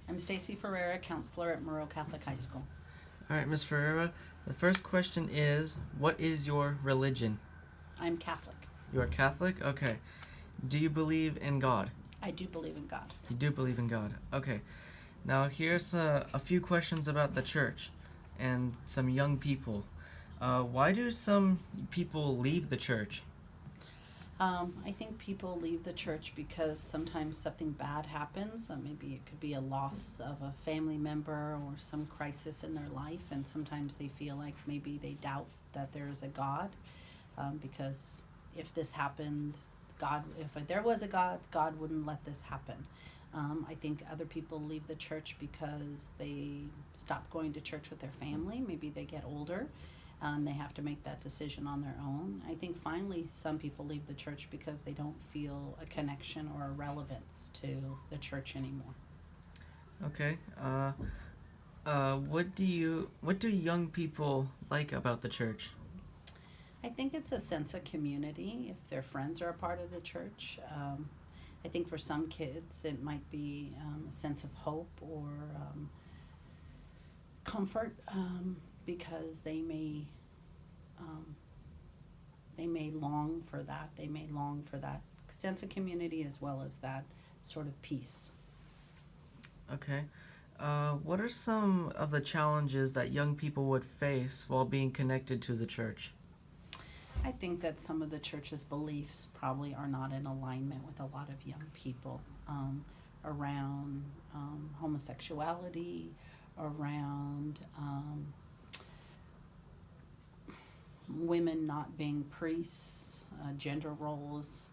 I'm Stacy Ferreira, counselor at Murrow Catholic High School. All right, Ms. Ferreira, the first question is, what is your religion? I'm Catholic. You are Catholic? Okay. Do you believe in God? I do believe in God. You do believe in God. Okay. Now, here's a few questions about the church and some young people. Why do some people leave the church? I think people leave the church because sometimes something bad happens. Maybe it could be a loss of a family member or some crisis in their life, and sometimes they feel like maybe they doubt that there is a God, because if this happened, if there was a God, God wouldn't let this happen. I think other people leave the church because they stop going to church with their family. Maybe they get older and they have to make that decision on their own. I think finally some people leave the church because they don't feel a connection or a relevance to the church anymore. Okay. What do young people like about the church? I think it's a sense of community if their friends are a part of the church. I think for some kids it might be a sense of hope or comfort, because they may long for that. They may long for that sense of community as well as that sort of peace. Okay. What are some of the challenges that young people would face while being connected to the church? I think that some of the church's beliefs probably are not in alignment with a lot of young people, around homosexuality, around women not being priests, gender roles,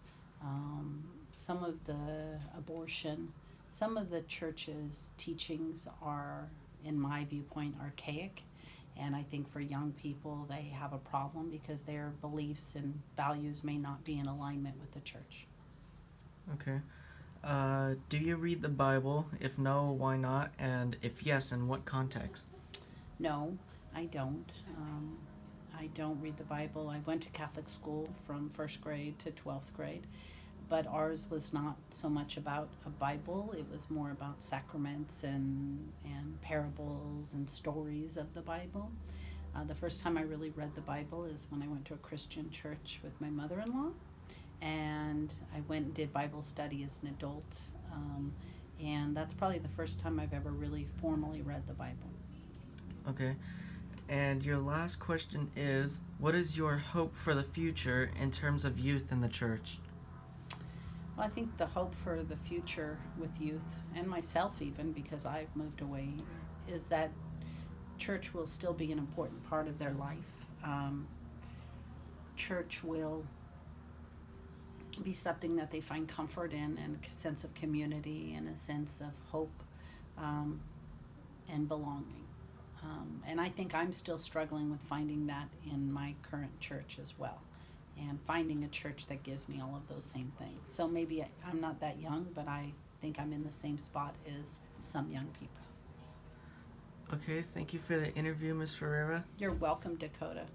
some of the abortion. Some of the church's teachings are, in my viewpoint, archaic. And I think for young people, they have a problem because their beliefs and values may not be in alignment with the church. Okay. Do you read the Bible? If no, why not? And if yes, in what context? No, I don't. I don't read the Bible. I went to Catholic school from first grade to 12th grade, but ours was not so much about a Bible. It was more about sacraments and parables and stories of the Bible. The first time I really read the Bible is when I went to a Christian church with my mother-in-law, and I went and did Bible study as an adult, and that's probably the first time I've ever really formally read the Bible. Okay. And your last question is, what is your hope for the future in terms of youth in the church? Well, I think the hope for the future with youth, and myself even, because I've moved away, is that church will still be an important part of their life. Church will be something that they find comfort in, and a sense of community and a sense of hope, and belonging. And I think I'm still struggling with finding that in my current church as well, and finding a church that gives me all of those same things. So maybe I'm not that young, but I think I'm in the same spot as some young people. Okay, thank you for the interview, Ms. Ferreira. You're welcome, Dakota.